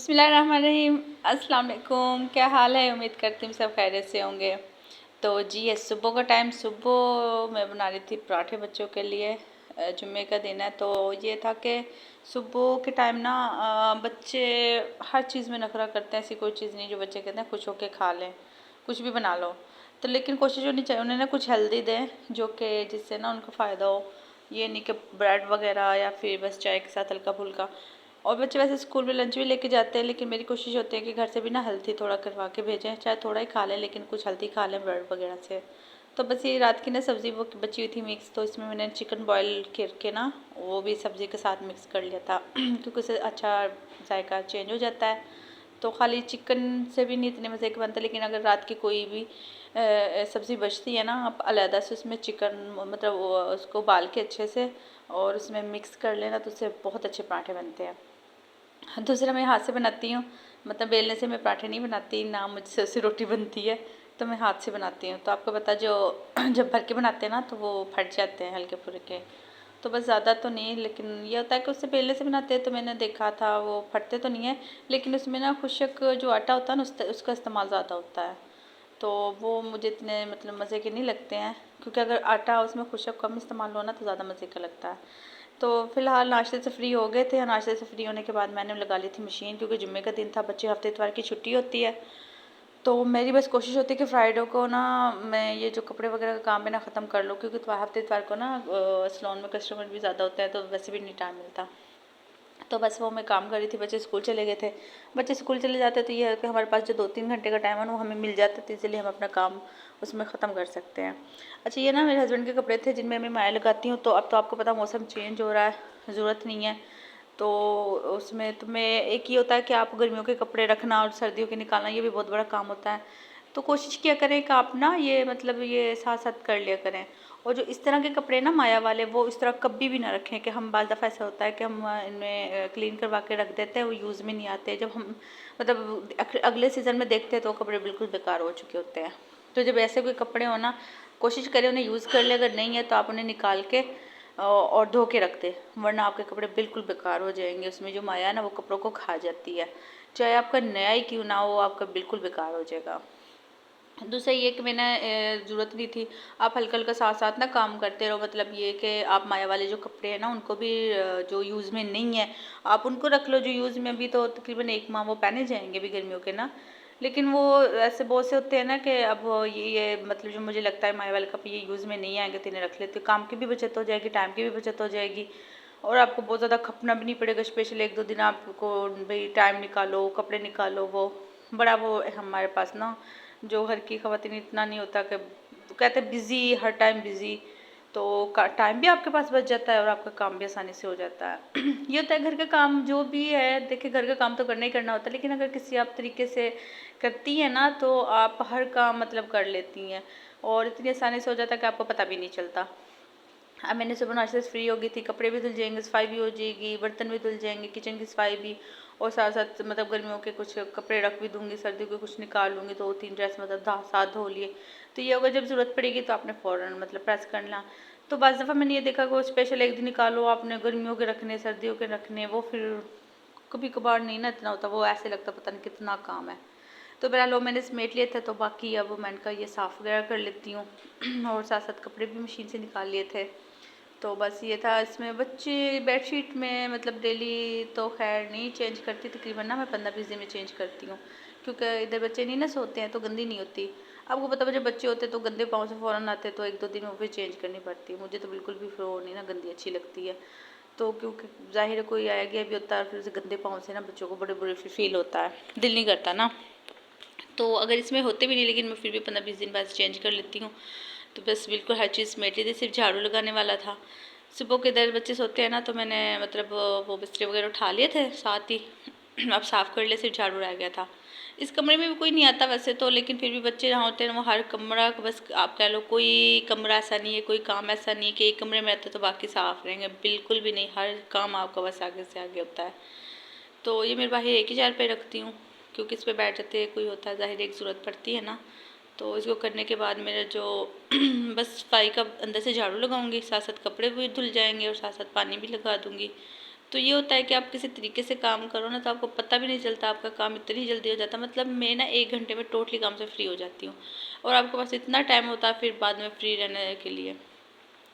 बिस्मिल्लाहिर्रहमानिर्रहीम। अस्सलाम वालेकुम। क्या हाल है? उम्मीद करती हूँ सब खैरियत से होंगे। तो जी ये सुबह का टाइम, सुबह मैं बना रही थी पराठे बच्चों के लिए। जुम्मे का दिन है तो ये था कि सुबह के टाइम ना बच्चे हर चीज़ में नखरा करते हैं। ऐसी कोई चीज़ नहीं जो बच्चे कहते हैं खुश होके खा लें, कुछ भी बना लो। तो लेकिन कोशिश होनी चाहिए उन्हें ना कुछ हेल्दी दें जो कि जिससे ना उनको फ़ायदा हो। ये नहीं कि ब्रेड वगैरह या फिर बस चाय के साथ हल्का फुल्का। और बच्चे वैसे स्कूल में लंच भी लेके जाते हैं, लेकिन मेरी कोशिश होती है कि घर से भी ना हेल्थी थोड़ा करवा के भेजें, चाहे थोड़ा ही खा लें लेकिन कुछ हेल्थी खा लें ब्रेड वगैरह से। तो बस ये रात की ना सब्ज़ी वो बची हुई थी मिक्स, तो इसमें मैंने चिकन बॉयल करके ना वो भी सब्ज़ी के साथ मिक्स कर लिया था क्योंकि उससे अच्छा जायका चेंज हो जाता है। तो खाली चिकन से भी नहीं इतने मज़े के बनते, लेकिन अगर रात की कोई भी सब्ज़ी बचती है ना, आप अलहदा से उसमें चिकन मतलब उसको उबाल के अच्छे से और उसमें मिक्स कर लेना तो उससे बहुत अच्छे पराठे बनते हैं। दूसरा मैं हाथ से बनाती हूँ, मतलब बेलने से मैं पराठे नहीं बनाती ना, मुझसे उससे रोटी बनती है। तो मैं हाथ से बनाती हूँ। तो आपको पता जो जब भर के बनाते हैं ना तो वो फट जाते हैं हल्के फुल्के। तो बस ज़्यादा तो नहीं, लेकिन ये होता है कि उससे बेलने से बनाते हैं तो मैंने देखा था वो फटते तो नहीं है, लेकिन उसमें ना खुशक जो आटा होता है ना उसका इस्तेमाल ज़्यादा होता है। तो वो मुझे इतने मतलब मज़े के नहीं लगते हैं, क्योंकि अगर आटा उसमें खुशक कम इस्तेमाल हो ना तो ज़्यादा मज़े का लगता है। तो फ़िलहाल नाश्ते से फ्री हो गए थे। नाश्ते से फ्री होने के बाद मैंने लगा ली थी मशीन, क्योंकि जुम्मे का दिन था, बच्चे हफ्ते इतवार की छुट्टी होती है। तो मेरी बस कोशिश होती है कि फ्राइडे को ना मैं ये जो कपड़े वगैरह का काम है ना ख़त्म कर लूँ, क्योंकि हफ्ते इतवार को ना सैलून में कस्टमर भी ज़्यादा होता है तो वैसे भी नहीं टाइम मिलता। तो बस वो मैं काम कर रही थी, बच्चे स्कूल चले गए थे। बच्चे स्कूल चले जाते तो ये है कि हमारे पास जो 2-3 घंटे का टाइम है ना वो हमें मिल जाता, तो इसलिए हम अपना काम उसमें ख़त्म कर सकते हैं। अच्छा, ये ना मेरे हस्बैंड के कपड़े थे जिनमें मैं माया लगाती हूँ। तो अब तो आपको पता मौसम चेंज हो रहा है, ज़रूरत नहीं है। तो उसमें तो मैं एक ही होता है कि आप गर्मियों के कपड़े रखना और सर्दियों के निकालना, ये भी बहुत बड़ा काम होता है। तो कोशिश किया करें कि आप ना ये मतलब ये साथ साथ कर लिया करें। और जो इस तरह के कपड़े ना माया वाले, वो इस तरह कभी भी ना रखें कि हम बाज़ दफ़ा ऐसा होता है कि हम इनमें क्लीन करवा के रख देते हैं, वो यूज़ में नहीं आते। जब हम मतलब अगले सीज़न में देखते हैं तो वो कपड़े बिल्कुल बेकार हो चुके होते हैं। तो जब ऐसे कोई कपड़े हो ना, कोशिश करें उन्हें यूज़ कर ले, अगर नहीं है तो आप उन्हें निकाल के और धो के रख दें, वरना आपके कपड़े बिल्कुल बेकार हो जाएंगे। उसमें जो माया है ना वो कपड़ों को खा जाती है, चाहे आपका नया ही क्यों ना हो, आपका बिल्कुल बेकार हो जाएगा। दूसरा ये कि मैंने ज़रूरत नहीं थी, आप हल्का हल्का साथ साथ ना काम करते रहो। मतलब ये कि आप माया वाले जो कपड़े हैं ना उनको भी जो यूज़ में नहीं है आप उनको रख लो, जो यूज़ में अभी तो तकरीबन 1 माह वो पहने जाएंगे भी गर्मियों के ना। लेकिन वो ऐसे बहुत से होते हैं ना कि अब ये मतलब जो मुझे लगता है माया वाले कपड़े ये यूज़ में नहीं आएंगे तो इन्हें रख लेते, काम की भी बचत हो जाएगी, टाइम की भी बचत हो जाएगी। और आपको बहुत ज़्यादा खपना भी नहीं पड़ेगा, स्पेशल 1-2 दिन आपको भाई टाइम निकालो, कपड़े निकालो। वो बड़ा वो हमारे पास ना जो घर की ख़वातीन इतना नहीं होता कि कहते बिज़ी, हर टाइम बिज़ी। तो टाइम भी आपके पास बच जाता है और आपका काम भी आसानी से हो जाता है ये होता है घर का काम जो भी है, देखिए घर का काम तो करना ही करना होता है, लेकिन अगर किसी आप तरीके से करती हैं ना तो आप हर काम मतलब कर लेती हैं और इतनी आसानी से हो जाता है कि आपको पता भी नहीं चलता। अब मैंने सुबह नाश्ते से फ्री हो गई थी, कपड़े भी धुल जाएंगे, सफाई भी हो जाएगी, बर्तन भी धुल जाएंगे, किचन की सफाई भी। और साथ साथ मतलब गर्मियों के कुछ कपड़े रख भी दूंगी, सर्दियों के कुछ निकाल लूँगी, 2-3 ड्रेस मतलब साथ धो लिए। तो ये होगा जब ज़रूरत पड़ेगी तो आपने फ़ौरन मतलब प्रेस करना। तो बस दफ़ा मैंने ये देखा कि वो स्पेशल एक दिन निकालो आपने, गर्मियों के रखने, सर्दियों के रखने, वो फिर कभी कभार नहीं ना इतना होता, वो ऐसे लगता पता नहीं कितना काम है। तो बहरहाल लो मैंने समेट लिए थे, तो बाकी अब मैंने कहा ये साफ़ वगैरह कर लेती हूँ और साथ साथ कपड़े भी मशीन से निकाल लिए थे। तो बस ये था। इसमें बच्चे बेडशीट में मतलब डेली तो खैर नहीं चेंज करती, तकरीबन ना मैं 15-20 दिन में चेंज करती हूँ, क्योंकि इधर बच्चे नहीं ना सोते हैं तो गंदी नहीं होती। आपको पता है जब बच्चे होते तो गंदे पाँव से फ़ौरन आते तो 1-2 दिन में फिर चेंज करनी पड़ती है। मुझे तो बिल्कुल भी फ्लो नहीं ना गंदी अच्छी लगती है। तो क्योंकि ज़ाहिर है कोई आया गया भी होता है, फिर उसे गंदे पाँव से ना बच्चों को बड़े बुरे फील होता है, दिल नहीं करता ना। तो अगर इसमें होते भी नहीं, लेकिन मैं फिर भी 15-20 दिन बाद चेंज कर लेती हूँ। तो बस बिल्कुल हर चीज़ समेट ली थी, सिर्फ झाड़ू लगाने वाला था। सुबह के इधर बच्चे सोते हैं ना तो मैंने मतलब वो बिस्तरे वगैरह उठा लिए थे साथ ही अब साफ़ कर ले, सिर्फ झाड़ू रह गया था। इस कमरे में भी कोई नहीं आता वैसे तो, लेकिन फिर भी बच्चे जहाँ होते हैं वो हर कमरा बस आप कह लो, कोई कमरा ऐसा नहीं है, कोई काम ऐसा नहीं है कि एक कमरे में रहते तो बाकी साफ़ रहेंगे, बिल्कुल भी नहीं। हर काम आपका बस आगे से आगे होता है। तो ये मेरे बाहर एक ही चार पे रखती हूँ, क्योंकि इस पर बैठ जाते कोई होता है, ज़ाहिर एक ज़रूरत पड़ती है ना। तो इसको करने के बाद मेरा जो बस सफाई का अंदर से झाड़ू लगाऊंगी, साथ साथ कपड़े भी धुल जाएंगे और साथ साथ पानी भी लगा दूंगी। तो ये होता है कि आप किसी तरीके से काम करो ना तो आपको पता भी नहीं चलता, आपका काम इतनी जल्दी हो जाता है। मतलब मैं ना 1 घंटे में टोटली काम से फ्री हो जाती हूँ, और आपके पास इतना टाइम होता है फिर बाद में फ्री रहने के लिए।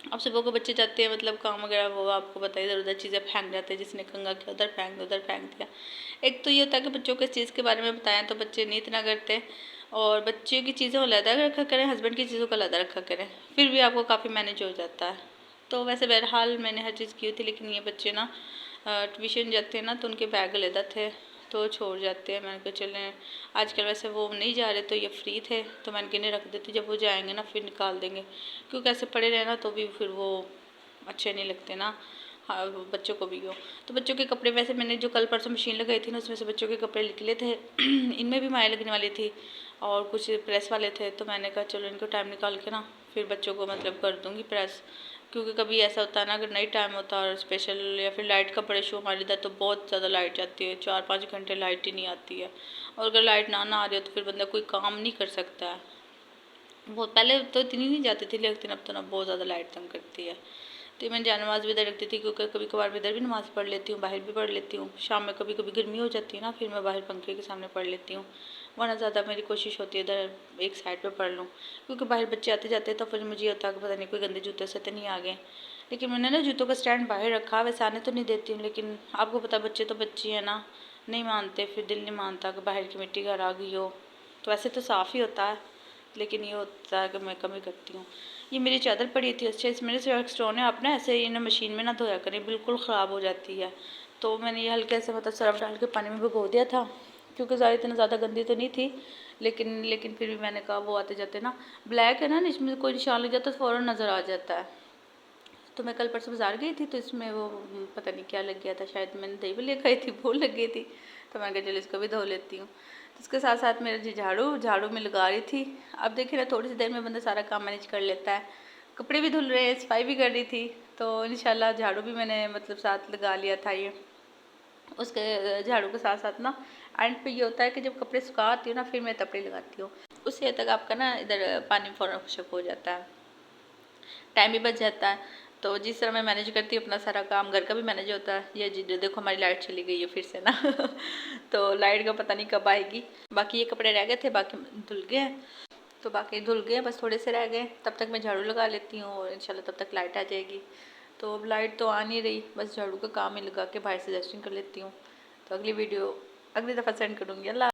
अब सुबह को बच्चे जाते हैं, मतलब काम वगैरह वो आपको पता है, इधर उधर चीज़ें फेंक जाते हैं, जिसने कंगा किया उधर फेंक दिया उधर फेंक दिया। एक तो ये होता है कि बच्चों को इस चीज़ के बारे में बताएं तो बच्चे नहीं इतना करते, और बच्चे की चीज़ों को अलग रखा करें, हस्बैंड की चीज़ों को अलग रखा करें, फिर भी आपको काफ़ी मैनेज हो जाता है। तो वैसे बहरहाल मैंने हर चीज़ की थी, लेकिन ये बच्चे ना ट्यूशन जाते हैं ना तो उनके बैग अलहदा थे तो छोड़ जाते हैं। मैंने कहा चलें, आजकल वैसे वो नहीं जा रहे तो ये फ्री थे तो मैंने किन्हें रख देती, जब वो जाएंगे ना फिर निकाल देंगे, क्योंकि ऐसे पड़े रहे ना तो भी फिर वो अच्छे नहीं लगते ना। हाँ, वो बच्चों को भी हो। तो बच्चों के कपड़े वैसे मैंने जो कल परसों मशीन लगाई थी ना उसमें से बच्चों के कपड़े निकले थे इनमें भी माएँ लगने वाली थी और कुछ प्रेस वाले थे, तो मैंने कहा चलो इनको टाइम निकाल के ना फिर बच्चों को मतलब कर दूँगी प्रेस। क्योंकि कभी ऐसा होता है ना अगर नाइट टाइम होता है और स्पेशल या फिर लाइट का बड़े शो हमारे इधर तो बहुत ज़्यादा लाइट जाती है, 4-5 घंटे लाइट ही नहीं आती है, और अगर लाइट ना आ रही हो तो फिर बंदा कोई काम नहीं कर सकता है। बहुत पहले तो इतनी नहीं जाती थी, लेकिन अब तो ना बहुत ज़्यादा लाइट तंग करती है। तो मैं जान नमाज भी इधर रखती थी, क्योंकि कभी कभार मैं इधर भी नमाज़ पढ़ लेती हूँ, बाहर भी पढ़ लेती हूँ। शाम में कभी कभी गर्मी हो जाती है ना, फिर मैं बाहर पंखे के सामने पढ़ लेती हूँ, वरना ज़्यादा मेरी कोशिश होती है इधर एक साइड पे पढ़ लूँ, क्योंकि बाहर बच्चे आते जाते हैं तो फिर मुझे होता है कि पता नहीं कोई गंदे जूते से तो नहीं आ गए। लेकिन मैंने ना जूतों का स्टैंड बाहर रखा, वैसे आने तो नहीं देती हूँ, लेकिन आपको पता बच्चे तो बच्चे हैं ना, नहीं मानते, फिर दिल नहीं मानता कि बाहर की मिट्टी घर आ गई हो। तो वैसे तो साफ़ ही होता है, लेकिन ये होता है कि मैं कमी करती हूँ। ये मेरी चादर पड़ी थी, अच्छा इसमें से स्टोन है, आप ना ऐसे ही ना मशीन में ना धोया करें, बिल्कुल ख़राब हो जाती है। तो मैंने ये हल्के से मतलब सर्फ डाल के पानी में भिगो दिया था, क्योंकि ज़्यादा इतना ज़्यादा गंदी तो नहीं थी, लेकिन फिर भी मैंने कहा वो आते जाते ना ब्लैक है ना, इसमें कोई निशान लग जाता तो फ़ौरन नज़र आ जाता है। तो मैं कल परसों बाज़ार गई थी तो इसमें वो पता नहीं क्या लग गया था, शायद मैंने दही बल्ले खाई थी वो लग गई थी, तो मैंने कहा चलो इसको भी धो लेती हूँ। तो उसके साथ साथ मेरा जी झाड़ू में लगा रही थी। अब देखिए ना थोड़ी सी देर में बंदा सारा काम मैनेज कर लेता है, कपड़े भी धुल रहे हैं, सफाई भी कर रही थी, तो इंशाल्लाह झाड़ू भी मैंने मतलब साथ लगा लिया था। ये उसके झाड़ू के साथ साथ ना एंड पे ये होता है कि जब कपड़े सुखा आती हूँ ना फिर मैं तपड़े लगाती हूँ, उससे तक आपका ना इधर पानी फ़ौरन खुशक हो जाता है, टाइम भी बच जाता है। तो जिस तरह मैं मैनेज करती हूँ अपना सारा काम, घर का भी मैनेज होता है। ये जी देखो हमारी लाइट चली गई है फिर से ना तो लाइट का पता नहीं कब आएगी। बाकी ये कपड़े रह गए थे, बाकी धुल गए हैं, तो बाकी धुल गए बस थोड़े से रह गए, तब तक मैं झाड़ू लगा लेती हूँ और इंशाल्लाह तब तक लाइट आ जाएगी। तो अब लाइट तो आ नहीं रही, बस झाड़ू का काम ही लगा के बाहर से डस्टिंग कर लेती हूँ। तो अगली वीडियो अगली दफ़ा सेंड करूँगी। अल्लाह।